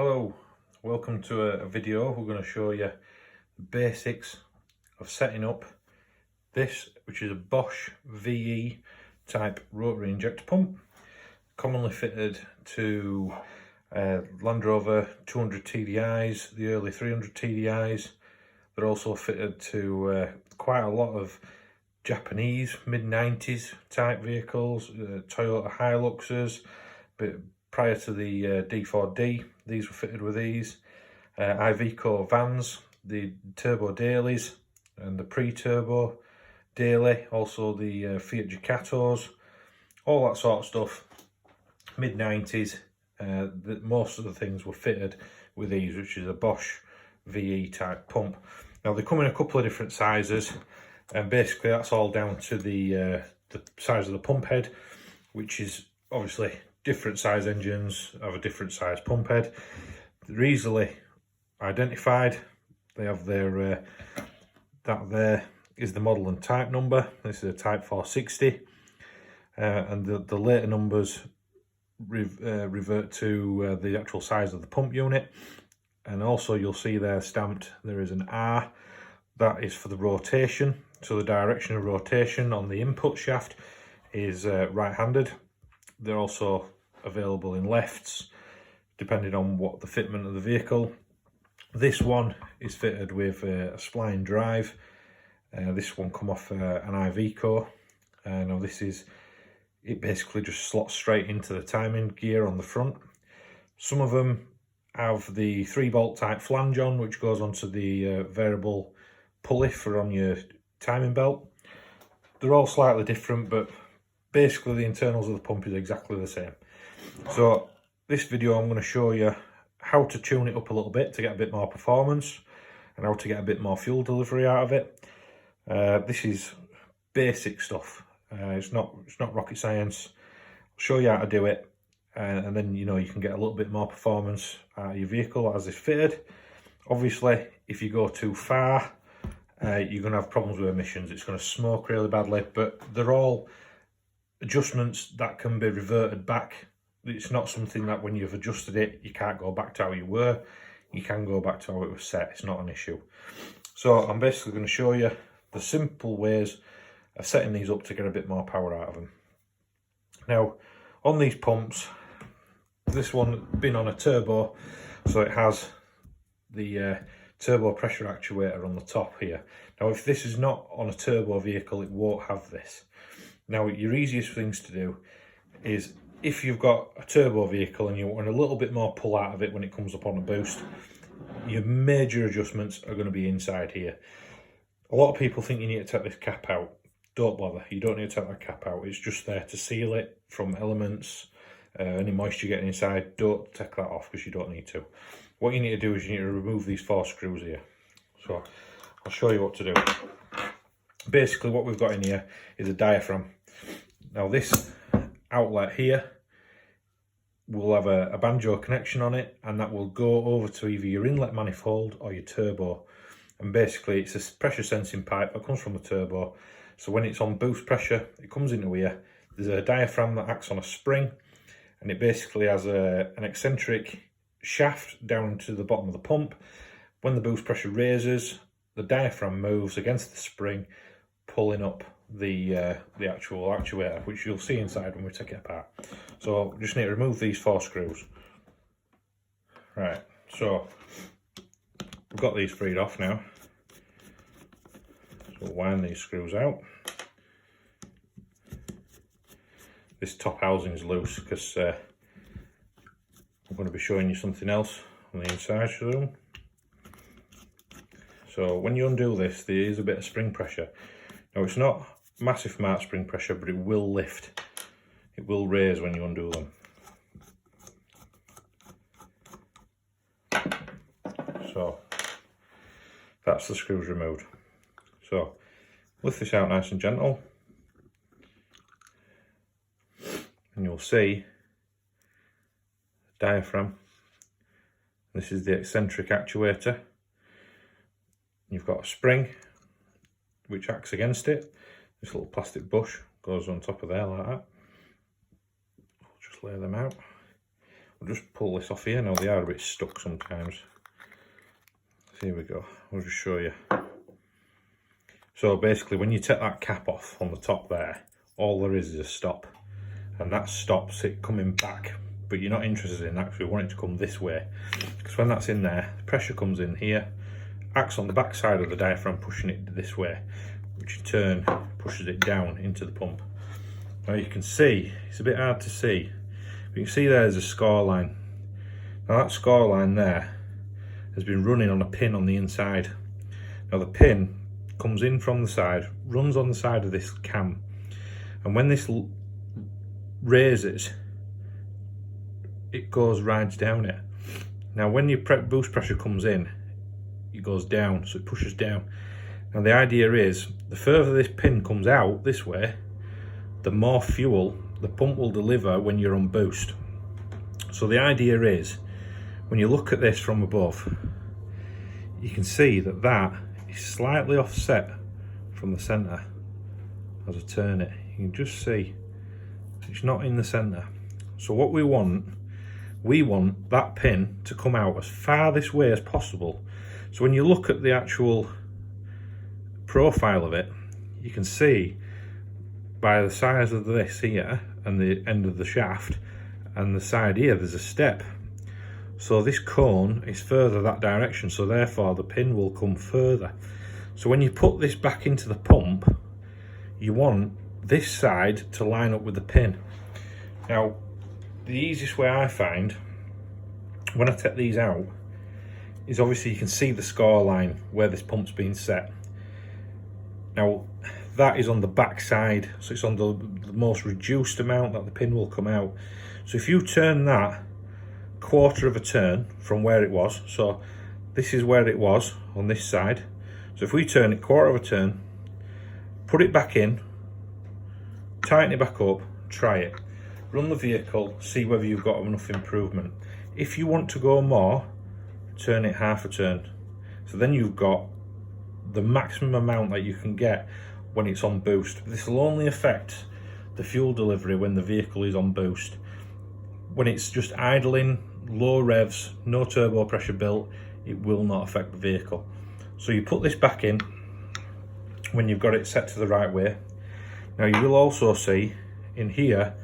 Hello, welcome to a video. We're going to show you the basics of setting up this, which is a Bosch VE type rotary injector pump, commonly fitted to Landrover 200 TDIs, the early 300 TDIs. They're also fitted to quite a lot of Japanese mid-90s type vehicles, Toyota Hiluxes, but prior to the D4D, these were fitted with these. Iveco vans, the turbo dailies and the pre-turbo daily, also the Fiat Ducatos, all that sort of stuff. Mid-90s, most of the things were fitted with these, which is a Bosch VE type pump. Now they come in a couple of different sizes, and basically that's all down to the size of the pump head, which is obviously different size engines have a different size pump head. They're easily identified. They have their that there is the model and type number. This is a type 460, and the later numbers revert to the actual size of the pump unit. And also you'll see there stamped there is an R, that is for the rotation. So the direction of rotation on the input shaft is right-handed. They're also available in lefts, depending on what the fitment of the vehicle. This one is fitted with a spline drive. This one come off an iveco. Now this is, it basically just slots straight into the timing gear on the front. Some of them have the 3-bolt type flange on, which goes onto the variable pulley for on your timing belt. They're all slightly different, but basically the internals of the pump is exactly the same. So this video I'm going to show you how to tune it up a little bit to get a bit more performance and how to get a bit more fuel delivery out of it. This is basic stuff. It's not rocket science. I'll show you how to do it, and then you can get a little bit more performance out of your vehicle as it's fitted. Obviously, if you go too far, you're going to have problems with emissions. It's going to smoke really badly, but they're all adjustments that can be reverted back. It's not something that when you've adjusted it, you can't go back to how you were. You can go back to how it was set. It's not an issue. So I'm basically going to show you the simple ways of setting these up to get a bit more power out of them. Now, on these pumps, this one been on a turbo, so it has the turbo pressure actuator on the top here. Now, if this is not on a turbo vehicle, it won't have this. Now, your easiest things to do is, if you've got a turbo vehicle and you want a little bit more pull out of it when it comes up on a boost, your major adjustments are going to be inside here. A lot of people think you need to take this cap out. Don't bother, you don't need to take that cap out. It's just there to seal it from elements, any moisture getting inside. Don't take that off because you don't need to. What you need to do is you need to remove these 4 screws here. So I'll show you what to do. Basically what we've got in here is a diaphragm. Now this outlet here will have a banjo connection on it, and that will go over to either your inlet manifold or your turbo. And basically it's a pressure sensing pipe that comes from the turbo. So when it's on boost pressure, it comes into here. There's a diaphragm that acts on a spring, and it basically has an eccentric shaft down to the bottom of the pump. When the boost pressure raises, the diaphragm moves against the spring, pulling up the actual actuator, which you'll see inside when we take it apart. So just need to remove these 4 screws. Right, so we've got these freed off now. So we'll wind these screws out. This top housing is loose because I'm going to be showing you something else on the inside soon. So when you undo this, there is a bit of spring pressure. Now it's not massive amount of spring pressure, but it will lift. It will raise when you undo them. So that's the screws removed. So lift this out nice and gentle, and you'll see the diaphragm. This is the eccentric actuator. You've got a spring which acts against it. This little plastic bush goes on top of there like that. I'll just lay them out. I'll just pull this off here. Now they are a bit stuck sometimes. So here we go, I'll just show you. So basically when you take that cap off on the top there, all there is a stop, and that stops it coming back. But you're not interested in that because we want it to come this way, because when that's in there, the pressure comes in here, acts on the back side of the diaphragm, pushing it this way, which in turn pushes it down into the pump. Now you can see, it's a bit hard to see, but you can see there's a score line. Now that score line there has been running on a pin on the inside. Now the pin comes in from the side, runs on the side of this cam, and when this raises, it rides down it. Now when your boost pressure comes in, it goes down, so it pushes down. Now the idea is, the further this pin comes out this way, the more fuel the pump will deliver when you're on boost. So the idea is, when you look at this from above, you can see that that is slightly offset from the centre. As I turn it, you can just see it's not in the centre. So what we want that pin to come out as far this way as possible. So when you look at the actual profile of it, you can see by the size of this here and the end of the shaft and the side here, there's a step. So this cone is further that direction, so therefore the pin will come further. So when you put this back into the pump, you want this side to line up with the pin. Now, the easiest way I find, when I take these out, is obviously you can see the score line where this pump's been set. Now, that is on the back side, so it's on the most reduced amount that the pin will come out. So if you turn that quarter of a turn from where it was, so this is where it was on this side, so if we turn it quarter of a turn, put it back in, tighten it back up, try it, run the vehicle, see whether you've got enough improvement. If you want to go more, turn it half a turn, so then you've got the maximum amount that you can get when it's on boost. This will only affect the fuel delivery when the vehicle is on boost. When it's just idling, low revs, no turbo pressure built, it will not affect the vehicle. So you put this back in when you've got it set to the right way. Now you will also see in here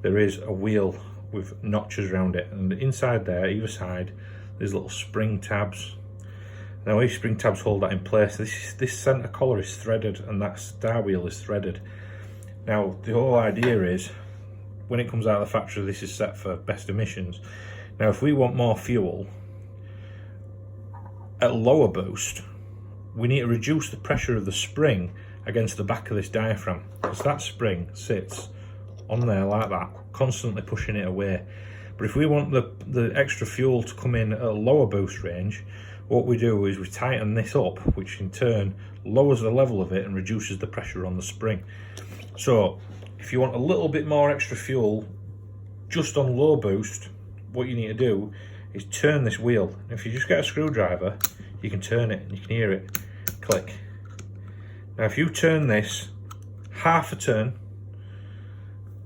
there is a wheel with notches around it, and inside there, either side, there's little spring tabs. Now these spring tabs hold that in place. This centre collar is threaded and that star wheel is threaded. Now the whole idea is, when it comes out of the factory, this is set for best emissions. Now if we want more fuel at lower boost, we need to reduce the pressure of the spring against the back of this diaphragm, because that spring sits on there like that, constantly pushing it away. But if we want the extra fuel to come in at a lower boost range, what we do is we tighten this up, which in turn lowers the level of it and reduces the pressure on the spring. So if you want a little bit more extra fuel just on low boost, what you need to do is turn this wheel. If you just get a screwdriver, you can turn it and you can hear it click. Now if you turn this half a turn,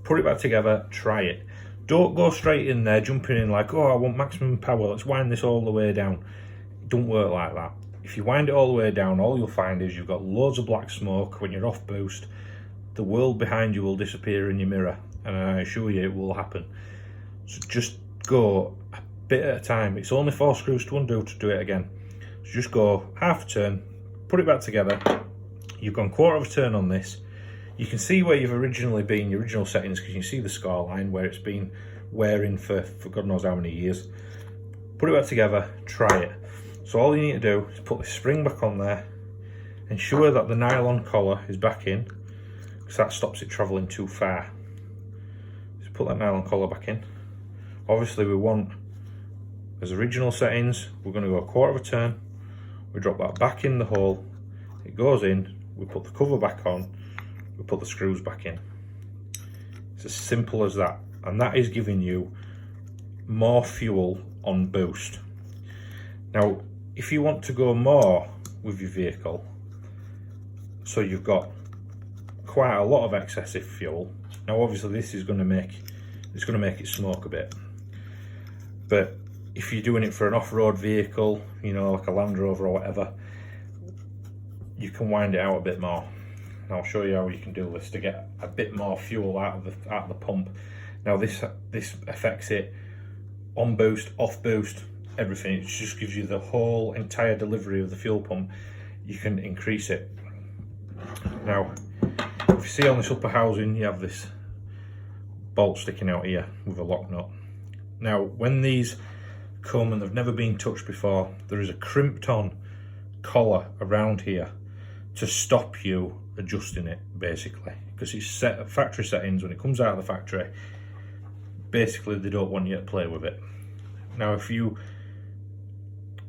put it back together, try it. Don't go straight in there jumping in like, oh, I want maximum power, let's wind this all the way down. It don't work like that. If you wind it all the way down, all you'll find is you've got loads of black smoke when you're off boost. The world behind you will disappear in your mirror, and I assure you it will happen. So just go a bit at a time. It's only 4 screws to undo to do it again. So just go half a turn, put it back together. You've gone quarter of a turn on this. You can see where you've originally been, your original settings, because you can see the score line where it's been wearing for God knows how many years. Put it back together, try it. So all you need to do is put the spring back on there, ensure that the nylon collar is back in, because that stops it travelling too far. Just put that nylon collar back in. Obviously we want, as original settings, we're going to go a quarter of a turn, we drop that back in the hole, it goes in, we put the cover back on, we put the screws back in. It's as simple as that, and that is giving you more fuel on boost. Now if you want to go more with your vehicle, so you've got quite a lot of excessive fuel, now obviously this is going to make it smoke a bit. But if you're doing it for an off-road vehicle, you know, like a Landrover or whatever, you can wind it out a bit more. And I'll show you how you can do this to get a bit more fuel out of the pump. Now this affects it on boost, off boost, everything. It just gives you the whole entire delivery of the fuel pump. You can increase it. Now, if you see on this upper housing, you have this bolt sticking out here with a lock nut. Now, when these come and they've never been touched before, there is a crimped on collar around here to stop you adjusting it, basically, because it's set at factory settings. When it comes out of the factory, basically they don't want you to play with it. Now, if you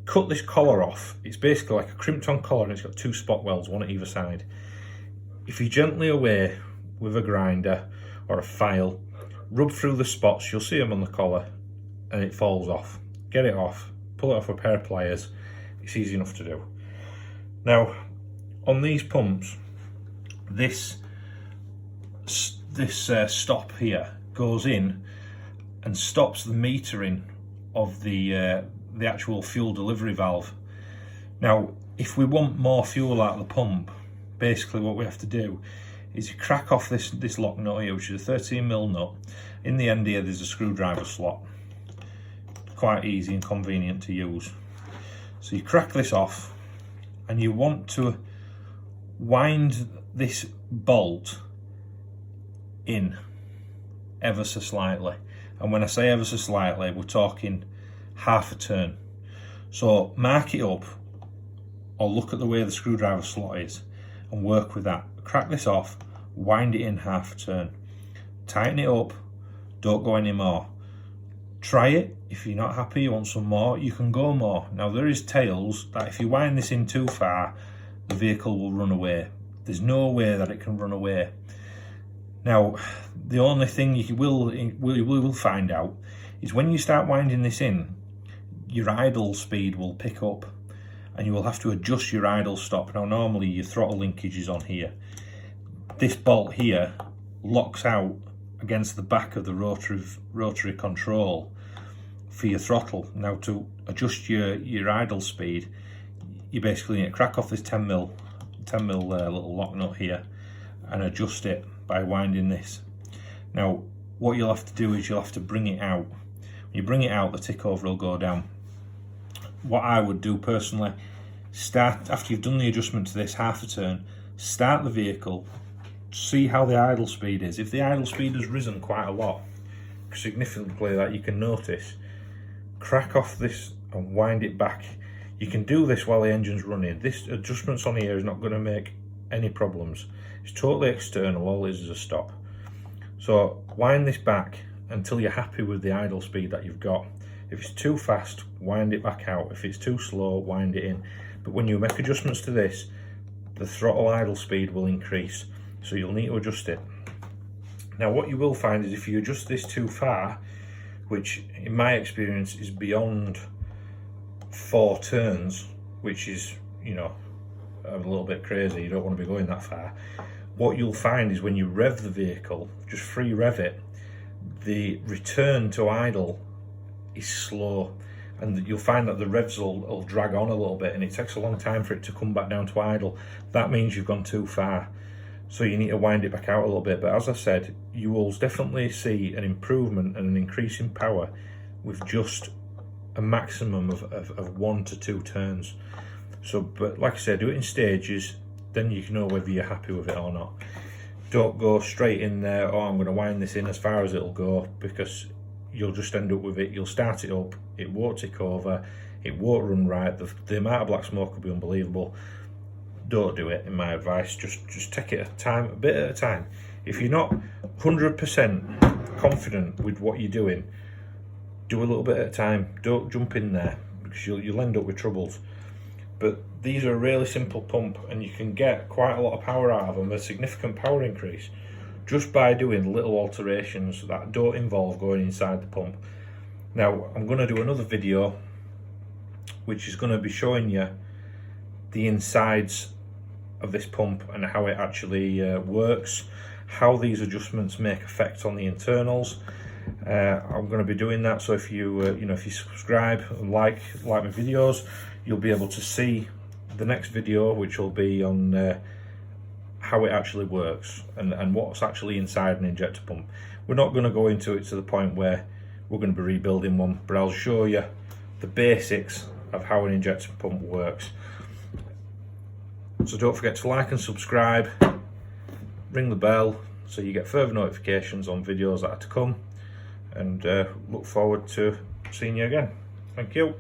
cut this collar off, it's basically like a crimped on collar and it's got two spot welds, one at either side. If you gently away with a grinder or a file, rub through the spots, you'll see them on the collar, and it falls off. Get it off, pull it off with a pair of pliers. It's easy enough to do. Now, on these pumps, this stop here goes in and stops the metering of the actual fuel delivery valve. Now, if we want more fuel out of the pump, basically what we have to do is you crack off this lock nut here, which is a 13mm nut. In the end here, there's a screwdriver slot. Quite easy and convenient to use. So you crack this off, and you want to wind this bolt in ever so slightly. And when I say ever so slightly, we're talking half a turn. So mark it up, or look at the way the screwdriver slot is and work with that. Crack this off, wind it in half a turn. Tighten it up, don't go any more. Try it. If you're not happy, you want some more, you can go more. Now, there is tales that if you wind this in too far, the vehicle will run away. There's no way that it can run away. Now, the only thing you will find out is when you start winding this in, your idle speed will pick up and you will have to adjust your idle stop. Now, normally your throttle linkage is on here. This bolt here locks out against the back of the rotary control for your throttle. Now, to adjust your idle speed, you basically need to crack off this 10mm little lock nut here and adjust it by winding this. Now, what you'll have to do is you'll have to bring it out. When you bring it out, the tick over will go down. What I would do personally, start after you've done the adjustment to this half a turn, start the vehicle, see how the idle speed is. If the idle speed has risen quite a lot, significantly, that you can notice, crack off this and wind it back. You can do this while the engine's running. This adjustments on here is not going to make any problems. It's totally external, all it is a stop. So wind this back until you're happy with the idle speed that you've got. If it's too fast, wind it back out. If it's too slow, wind it in. But when you make adjustments to this, the throttle idle speed will increase, so you'll need to adjust it. Now, what you will find is if you adjust this too far, which in my experience is beyond 4 turns, which is, you know, a little bit crazy, you don't want to be going that far. What you'll find is when you rev the vehicle, just free rev it, the return to idle is slow, and you'll find that the revs will drag on a little bit, and it takes a long time for it to come back down to idle. That means you've gone too far, so you need to wind it back out a little bit. But as I said, you will definitely see an improvement and an increase in power with just a maximum of 1 to 2 turns. So, but like I said, do it in stages, then you can know whether you're happy with it or not. Don't go straight in there, oh, I'm going to wind this in as far as it'll go, because you'll just end up with it. You'll start it up, it won't tick over, it won't run right, the amount of black smoke will be unbelievable. Don't do it, in my advice. Just take it a bit at a time. If you're not 100% confident with what you're doing, do a little bit at a time. Don't jump in there, because you'll end up with troubles. But these are a really simple pump, and you can get quite a lot of power out of them, a significant power increase, just by doing little alterations that don't involve going inside the pump. Now, I'm going to do another video which is going to be showing you the insides of this pump and how it actually works, how these adjustments make effect on the internals, I'm going to be doing that, so if you if you subscribe and like my videos, you'll be able to see the next video, which will be on how it actually works and what's actually inside an injector pump. We're not going to go into it to the point where we're going to be rebuilding one, but I'll show you the basics of how an injector pump works. So don't forget to like and subscribe, ring the bell so you get further notifications on videos that are to come, and look forward to seeing you again. Thank you.